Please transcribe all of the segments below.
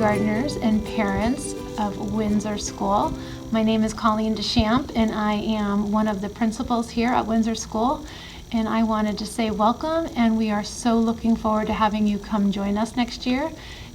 kindergartners and parents of Windsor School. My name is Colleen Deschamps, and I am one of the principals here at Windsor School. And I wanted to say welcome, and we are so looking forward to having you come join us next year.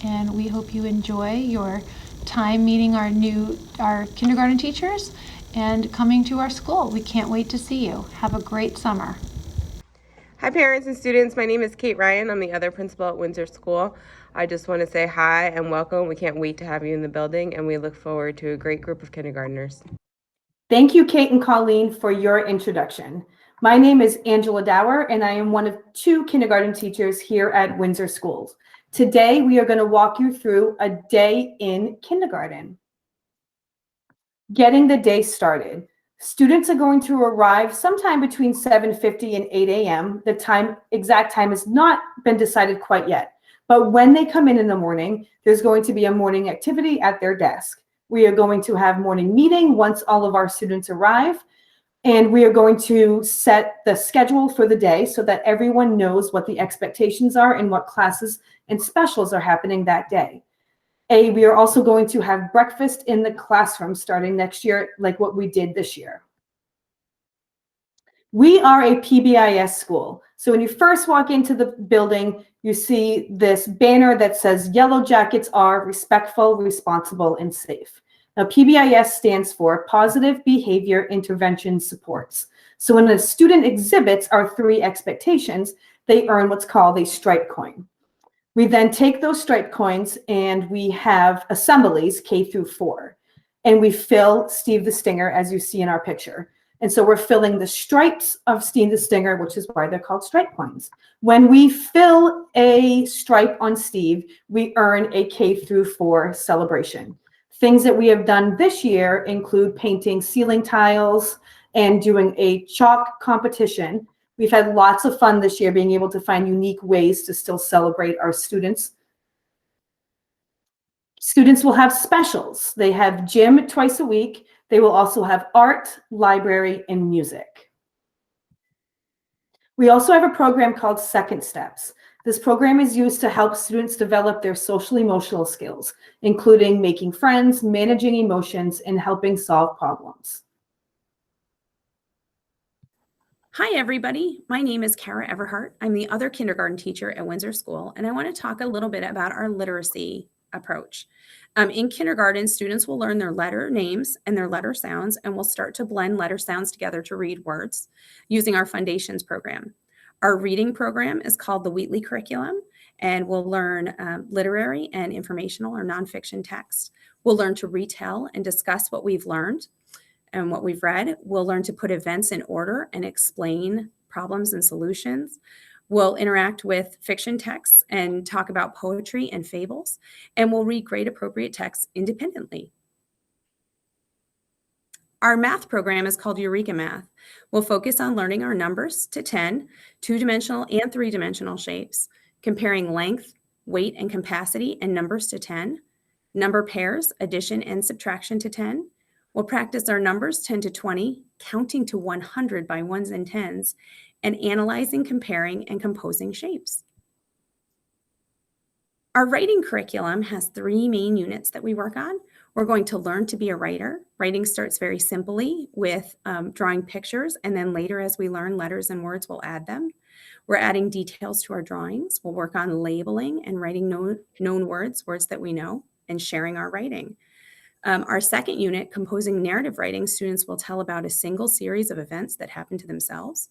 And we hope you enjoy your time meeting our kindergarten teachers and coming to our school. We can't wait to see you. Have a great summer. Hi parents and students, my name is Kate Ryan. I'm the other principal at Windsor School. I just want to say hi and welcome. We can't wait to have you in the building, and we look forward to a great group of kindergartners. Thank you, Kate and Colleen, for your introduction. My name is Angela Dower, and I am one of 2 kindergarten teachers here at Windsor Schools. Today, we are going to walk you through a day in kindergarten. Getting the day started. Students are going to arrive sometime between 7:50 and 8 a.m. The exact time has not been decided quite yet. But when they come in the morning, there's going to be a morning activity at their desk. We are going to have morning meeting once all of our students arrive. And we are going to set the schedule for the day so that everyone knows what the expectations are and what classes and specials are happening that day. We are also going to have breakfast in the classroom starting next year, like what we did this year. We are a PBIS school. So when you first walk into the building, you see this banner that says Yellow Jackets are respectful, responsible, and safe. Now, PBIS stands for Positive Behavior Intervention Supports. So when a student exhibits our 3 expectations, they earn what's called a stripe coin. We then take those stripe coins and we have assemblies K through 4. And we fill Steve the Stinger, as you see in our picture. And so we're filling the stripes of Steve the Stinger, which is why they're called stripe coins. When we fill a stripe on Steve, we earn a K through 4 celebration. Things that we have done this year include painting ceiling tiles and doing a chalk competition. We've had lots of fun this year being able to find unique ways to still celebrate our students. Students will have specials. They have gym twice a week. They will also have art, library, and music. We also have a program called Second Steps. This program is used to help students develop their social-emotional skills, including making friends, managing emotions, and helping solve problems. Hi, everybody. My name is Kara Everhart. I'm the other kindergarten teacher at Windsor School, and I want to talk a little bit about our literacy approach. In kindergarten, students will learn their letter names and their letter sounds, and will start to blend letter sounds together to read words using our Foundations program. Our reading program is called the Wheatley Curriculum, and we'll learn literary and informational or nonfiction text. We'll learn to retell and discuss what we've learned and what we've read. We'll learn to put events in order and explain problems and solutions. We'll interact with fiction texts and talk about poetry and fables, and we'll read grade-appropriate texts independently. Our math program is called Eureka Math. We'll focus on learning our numbers to 10, 2-dimensional and 3-dimensional shapes, comparing length, weight, and capacity and numbers to 10, number pairs, addition and subtraction to 10. We'll practice our numbers 10 to 20, counting to 100 by ones and tens, and analyzing, comparing, and composing shapes. Our writing curriculum has 3 main units that we work on. We're going to learn to be a writer. Writing starts very simply with drawing pictures, and then later as we learn letters and words, we'll add them. We're adding details to our drawings. We'll work on labeling and writing known words that we know, and sharing our writing. Our second unit, composing narrative writing, students will tell about a single series of events that happen to themselves.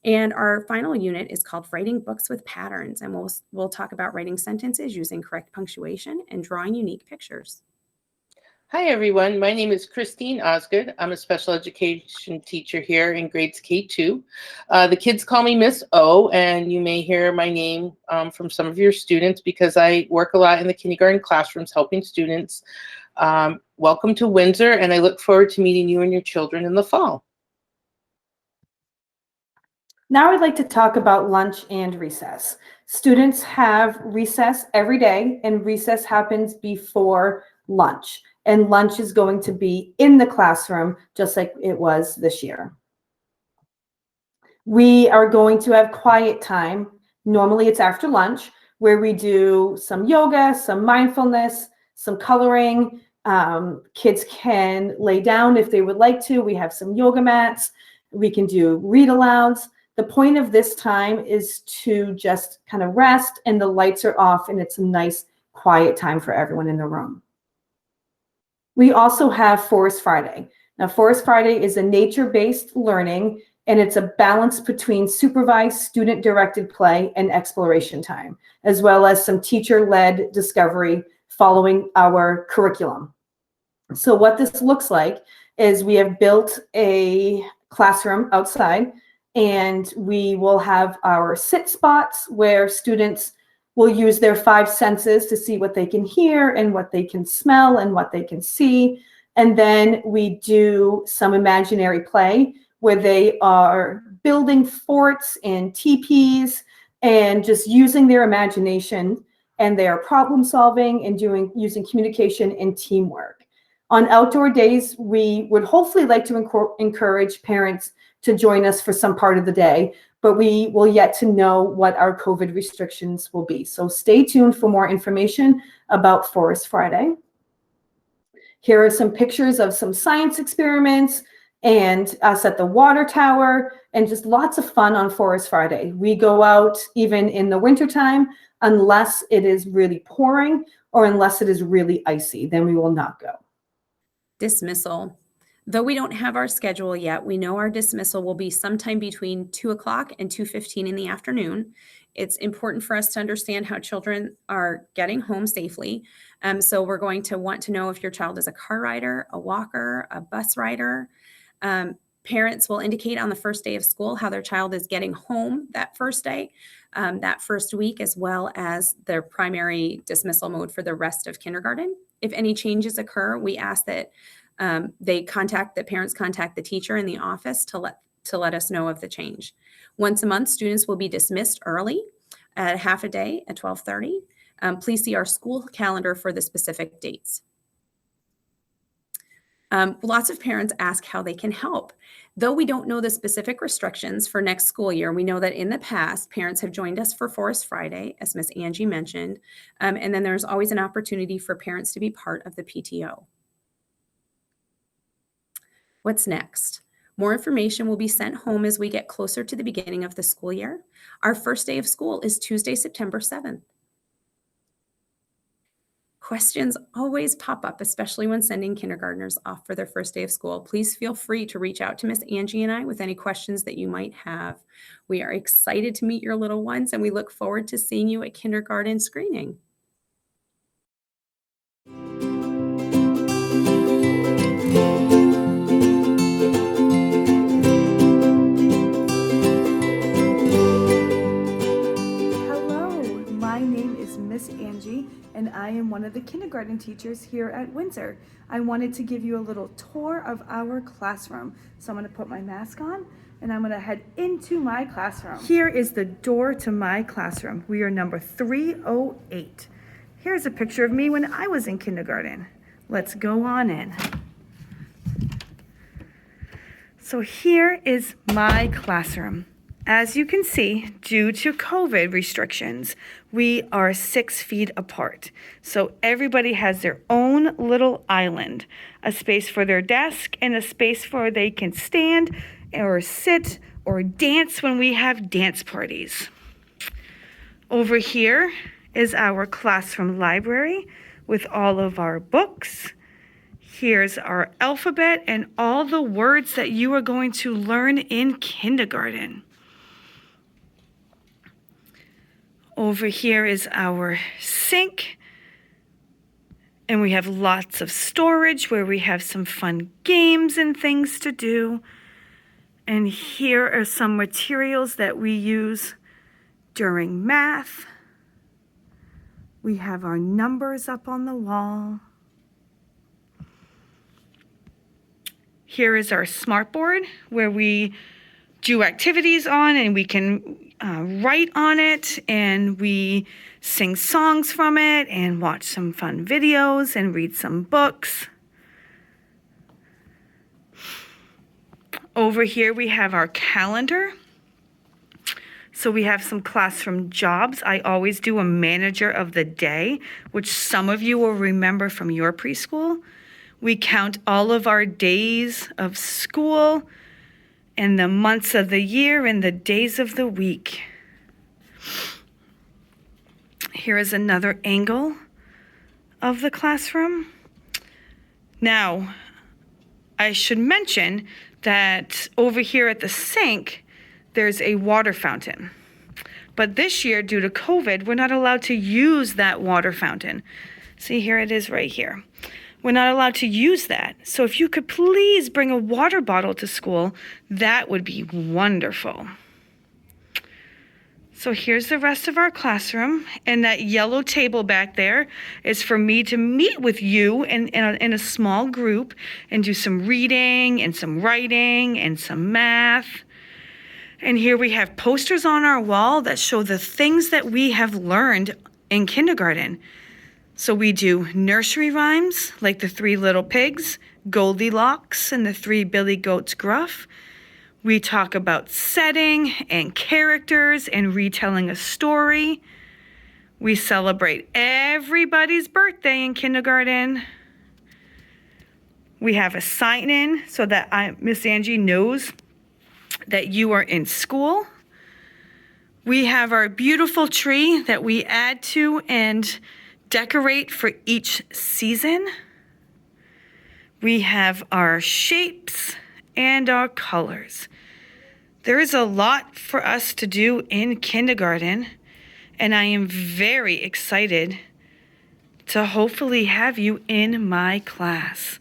And our final unit is called Writing Books with Patterns, and we'll talk about writing sentences using correct punctuation and drawing unique pictures. Hi, everyone. My name is Christine Osgood. I'm a special education teacher here in grades K2. The kids call me Miss O, and you may hear my name from some of your students because I work a lot in the kindergarten classrooms helping students. Welcome to Windsor, and I look forward to meeting you and your children in the fall. Now I'd like to talk about lunch and recess. Students have recess every day, and recess happens before lunch. And lunch is going to be in the classroom, just like it was this year. We are going to have quiet time. Normally it's after lunch. where we do some yoga, some mindfulness, some coloring. Kids can lay down if they would like to. We have some yoga mats. We can do read alouds. The point of this time is to just kind of rest, and the lights are off, and it's a nice quiet time for everyone in the room. We also have Forest Friday. Now, Forest Friday is a nature-based learning, and it's a balance between supervised student-directed play and exploration time, as well as some teacher-led discovery following our curriculum. So what this looks like is we have built a classroom outside, and we will have our sit spots where students will use their 5 senses to see what they can hear and what they can smell and what they can see. And then we do some imaginary play where they are building forts and teepees and just using their imagination, and they are problem solving and using communication and teamwork. On outdoor days, we would hopefully like to encourage parents to join us for some part of the day, but we will yet to know what our COVID restrictions will be. So stay tuned for more information about Forest Friday. Here are some pictures of some science experiments and us at the water tower, and just lots of fun on Forest Friday. We go out even in the wintertime, unless it is really pouring or unless it is really icy, then we will not go. Dismissal. Though we don't have our schedule yet, we know our dismissal will be sometime between 2 o'clock and 2:15 in the afternoon. It's important for us to understand how children are getting home safely. So we're going to want to know if your child is a car rider, a walker, a bus rider. Parents will indicate on the first day of school how their child is getting home that first day, that first week, as well as their primary dismissal mode for the rest of kindergarten. If any changes occur, we ask that parents contact the teacher in the office to let us know of the change. Once a month, students will be dismissed early at half a day at 12:30. Please see our school calendar for the specific dates. Lots of parents ask how they can help. Though we don't know the specific restrictions for next school year, we know that in the past, parents have joined us for Forest Friday, as Miss Angie mentioned, and then there's always an opportunity for parents to be part of the PTO. What's next? More information will be sent home as we get closer to the beginning of the school year. Our first day of school is Tuesday, September 7th. Questions always pop up, especially when sending kindergartners off for their first day of school. Please feel free to reach out to Miss Angie and I with any questions that you might have. We are excited to meet your little ones, and we look forward to seeing you at kindergarten screening. Miss Angie, and I am one of the kindergarten teachers here at Windsor. I wanted to give you a little tour of our classroom. So I'm going to put my mask on and I'm going to head into my classroom. Here is the door to my classroom. We are number 308. Here's a picture of me when I was in kindergarten. Let's go on in. So here is my classroom. As you can see, due to COVID restrictions, we are 6 feet apart. So everybody has their own little island, a space for their desk and a space where they can stand or sit or dance when we have dance parties. Over here is our classroom library with all of our books. Here's our alphabet and all the words that you are going to learn in kindergarten. Over here is our sink, and we have lots of storage where we have some fun games and things to do. And here are some materials that we use during math. We have our numbers up on the wall. Here is our smartboard where we do activities on, and we can write on it, and we sing songs from it and watch some fun videos and read some books. Over here we have our calendar. So we have some classroom jobs. I always do a manager of the day, which some of you will remember from your preschool. We count all of our days of school and the months of the year and the days of the week. Here is another angle of the classroom. Now, I should mention that over here at the sink, there's a water fountain. But this year, due to COVID, we're not allowed to use that water fountain. See, here it is right here. We're not allowed to use that. So if you could please bring a water bottle to school, that would be wonderful. So here's the rest of our classroom, and that yellow table back there is for me to meet with you in a small group and do some reading and some writing and some math. And here we have posters on our wall that show the things that we have learned in kindergarten. So we do nursery rhymes like the 3 Little Pigs, Goldilocks, and the 3 Billy Goats Gruff. We talk about setting and characters and retelling a story. We celebrate everybody's birthday in kindergarten. We have a sign-in so that Miss Angie knows that you are in school. We have our beautiful tree that we add to and decorate for each season. We have our shapes and our colors. There is a lot for us to do in kindergarten, and I am very excited to hopefully have you in my class.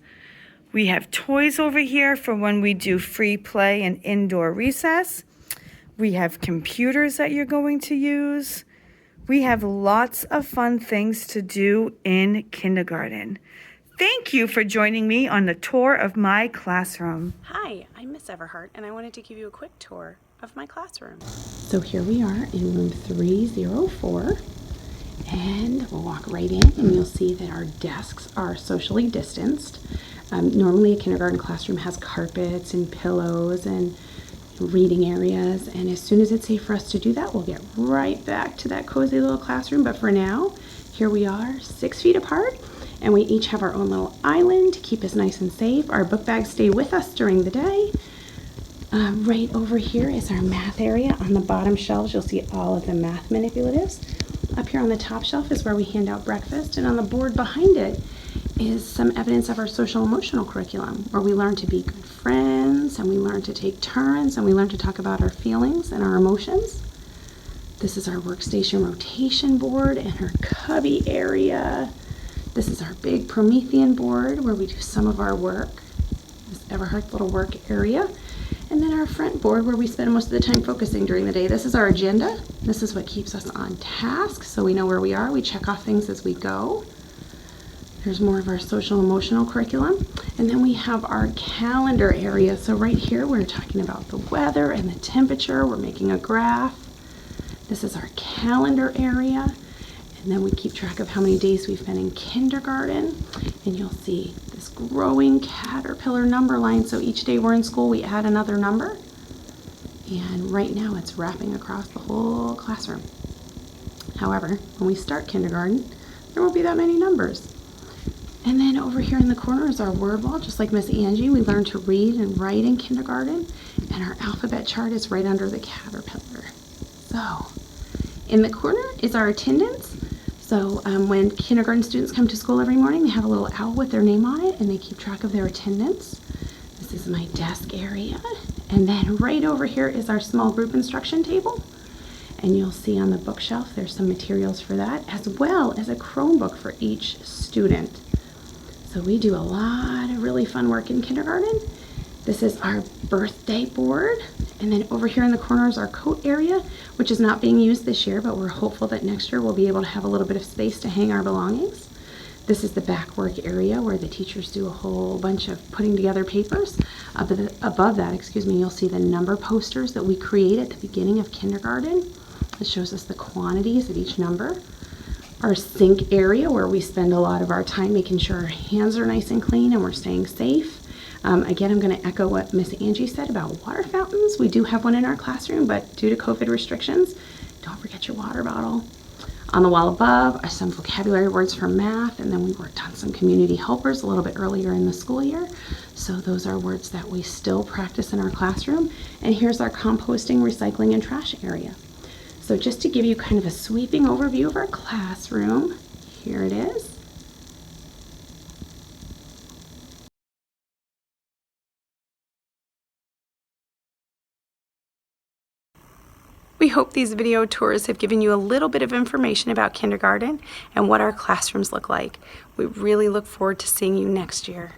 We have toys over here for when we do free play and indoor recess. We have computers that you're going to use. We have lots of fun things to do in kindergarten. Thank you for joining me on the tour of my classroom. Hi, I'm Miss Everhart, and I wanted to give you a quick tour of my classroom. So here we are in room 304, and we'll walk right in and you'll see that our desks are socially distanced. Normally a kindergarten classroom has carpets and pillows and reading areas, and as soon as it's safe for us to do that, we'll get right back to that cozy little classroom. But for now, here we are 6 feet apart, and we each have our own little island to keep us nice and safe. Our book bags stay with us during the day. Right over here is our math area. On the bottom shelves, you'll see all of the math manipulatives. Up here on the top shelf is where we hand out breakfast, and on the board behind it is some evidence of our social emotional curriculum, where we learn to be good friends, and we learn to take turns, and we learn to talk about our feelings and our emotions. This is our workstation rotation board and our cubby area. This is our big Promethean board where we do some of our work. This Everhart's little work area. And then our front board where we spend most of the time focusing during the day. This is our agenda. This is what keeps us on task, so we know where we are. We check off things as we go. There's more of our social emotional curriculum. And then we have our calendar area. So right here we're talking about the weather and the temperature. We're making a graph. This is our calendar area. And then we keep track of how many days we've been in kindergarten. And you'll see this growing caterpillar number line. So each day we're in school, we add another number. And right now it's wrapping across the whole classroom. However, when we start kindergarten, there won't be that many numbers. And then over here in the corner is our word wall. Just like Miss Angie, we learn to read and write in kindergarten. And our alphabet chart is right under the caterpillar. So in the corner is our attendance. So when kindergarten students come to school every morning, they have a little owl with their name on it, and they keep track of their attendance. This is my desk area. And then right over here is our small group instruction table. And you'll see on the bookshelf, there's some materials for that, as well as a Chromebook for each student. So we do a lot of really fun work in kindergarten. This is our birthday board. And then over here in the corner is our coat area, which is not being used this year, but we're hopeful that next year we'll be able to have a little bit of space to hang our belongings. This is the back work area where the teachers do a whole bunch of putting together papers. Above that, you'll see the number posters that we create at the beginning of kindergarten. It shows us the quantities of each number. Our sink area where we spend a lot of our time making sure our hands are nice and clean and we're staying safe. Again, I'm going to echo what Miss Angie said about water fountains. We do have one in our classroom, but due to COVID restrictions, don't forget your water bottle. On the wall above are some vocabulary words for math, and then we worked on some community helpers a little bit earlier in the school year. So those are words that we still practice in our classroom. And here's our composting, recycling, and trash area. So just to give you kind of a sweeping overview of our classroom, here it is. We hope these video tours have given you a little bit of information about kindergarten and what our classrooms look like. We really look forward to seeing you next year.